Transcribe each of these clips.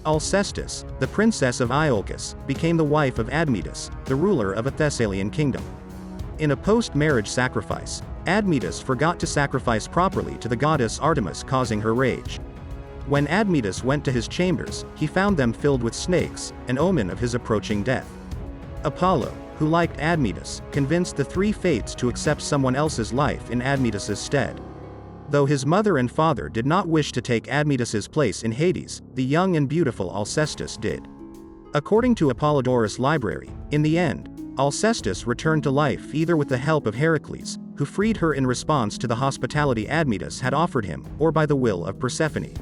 Alcestis, the princess of Iolcus, became the wife of Admetus, the ruler of a Thessalian kingdom. In a post-marriage sacrifice, Admetus forgot to sacrifice properly to the goddess Artemis, causing her rage. When Admetus went to his chambers, he found them filled with snakes, an omen of his approaching death. Apollo, who liked Admetus, convinced the three Fates to accept someone else's life in Admetus's stead. Though his mother and father did not wish to take Admetus's place in Hades, the young and beautiful Alcestis did. According to Apollodorus' library, in the end, Alcestis returned to life either with the help of Heracles, who freed her in response to the hospitality Admetus had offered him, or by the will of Persephone.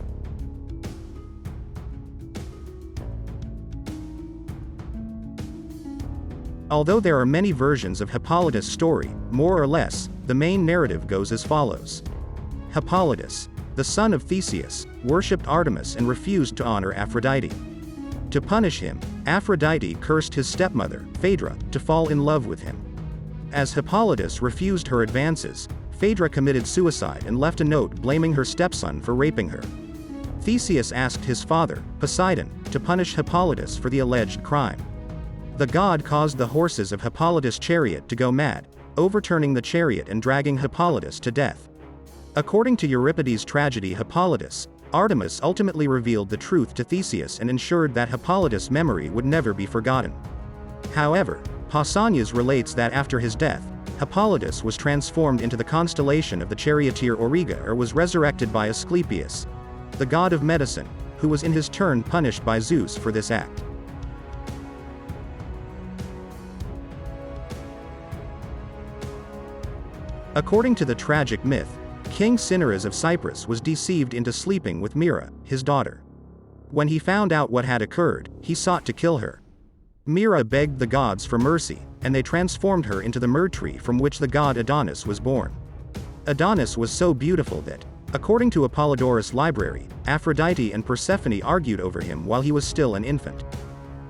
Although there are many versions of Hippolytus' story, more or less, the main narrative goes as follows. Hippolytus, the son of Theseus, worshipped Artemis and refused to honor Aphrodite. To punish him, Aphrodite cursed his stepmother, Phaedra, to fall in love with him. As Hippolytus refused her advances, Phaedra committed suicide and left a note blaming her stepson for raping her. Theseus asked his father, Poseidon, to punish Hippolytus for the alleged crime. The god caused the horses of Hippolytus' chariot to go mad, overturning the chariot and dragging Hippolytus to death. According to Euripides' tragedy Hippolytus, Artemis ultimately revealed the truth to Theseus and ensured that Hippolytus' memory would never be forgotten. However, Pausanias relates that after his death, Hippolytus was transformed into the constellation of the charioteer Auriga, or was resurrected by Asclepius, the god of medicine, who was in his turn punished by Zeus for this act. According to the tragic myth, King Cinyras of Cyprus was deceived into sleeping with Myrrha, his daughter. When he found out what had occurred, he sought to kill her. Myrrha begged the gods for mercy, and they transformed her into the myrrh tree from which the god Adonis was born. Adonis was so beautiful that, according to Apollodorus' library, Aphrodite and Persephone argued over him while he was still an infant.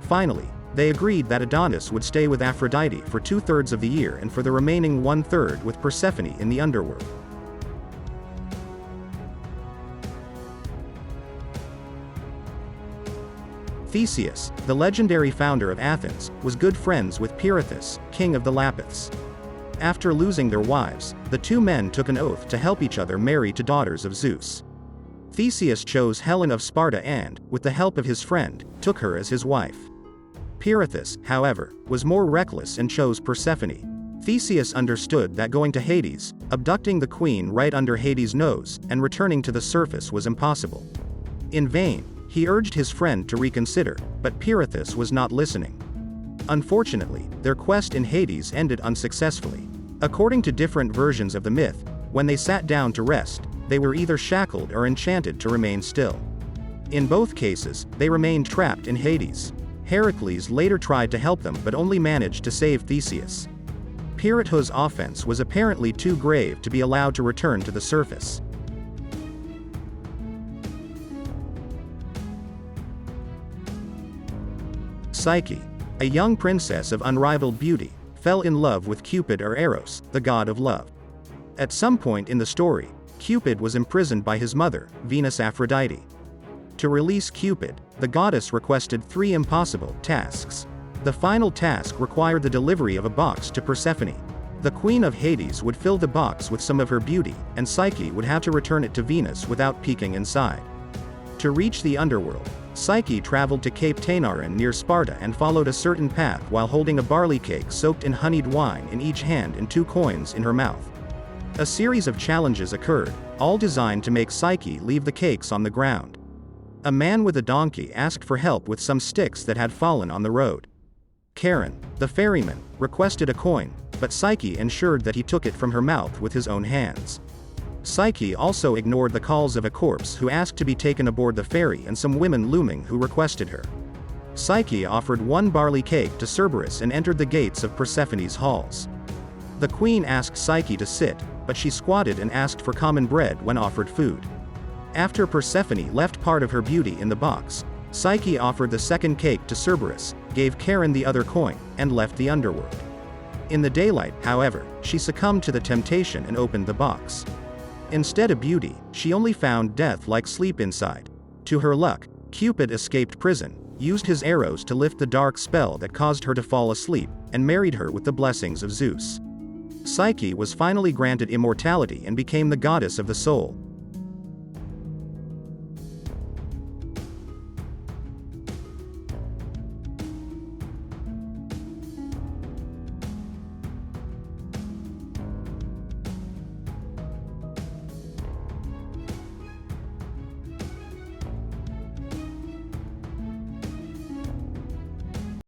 Finally, they agreed that Adonis would stay with Aphrodite for 2/3 of the year and for the remaining 1/3 with Persephone in the underworld. Theseus, the legendary founder of Athens, was good friends with Pirithous, king of the Lapiths. After losing their wives, the two men took an oath to help each other marry to daughters of Zeus. Theseus chose Helen of Sparta and, with the help of his friend, took her as his wife. Pirithous, however, was more reckless and chose Persephone. Theseus understood that going to Hades, abducting the queen right under Hades' nose, and returning to the surface was impossible. In vain, he urged his friend to reconsider, but Pirithous was not listening. Unfortunately, their quest in Hades ended unsuccessfully. According to different versions of the myth, when they sat down to rest, they were either shackled or enchanted to remain still. In both cases, they remained trapped in Hades. Heracles later tried to help them but only managed to save Theseus. Pirithous' offense was apparently too grave to be allowed to return to the surface. Psyche, a young princess of unrivaled beauty, fell in love with Cupid or Eros, the god of love. At some point in the story, Cupid was imprisoned by his mother, Venus Aphrodite. To release Cupid, the goddess requested 3 impossible tasks. The final task required the delivery of a box to Persephone. The queen of Hades would fill the box with some of her beauty, and Psyche would have to return it to Venus without peeking inside. To reach the underworld, Psyche traveled to Cape Tainaran near Sparta and followed a certain path while holding a barley cake soaked in honeyed wine in each hand and 2 coins in her mouth. A series of challenges occurred, all designed to make Psyche leave the cakes on the ground. A man with a donkey asked for help with some sticks that had fallen on the road. Charon, the ferryman, requested a coin, but Psyche ensured that he took it from her mouth with his own hands. Psyche also ignored the calls of a corpse who asked to be taken aboard the ferry and some women looming who requested her. Psyche offered 1 barley cake to Cerberus and entered the gates of Persephone's halls. The queen asked Psyche to sit, but she squatted and asked for common bread when offered food. After Persephone left part of her beauty in the box, Psyche offered the second cake to Cerberus, gave Charon the other coin, and left the underworld. In the daylight, however, she succumbed to the temptation and opened the box. Instead of beauty, she only found death like sleep inside. To her luck, Cupid escaped prison, used his arrows to lift the dark spell that caused her to fall asleep, and married her with the blessings of Zeus. Psyche was finally granted immortality and became the goddess of the soul,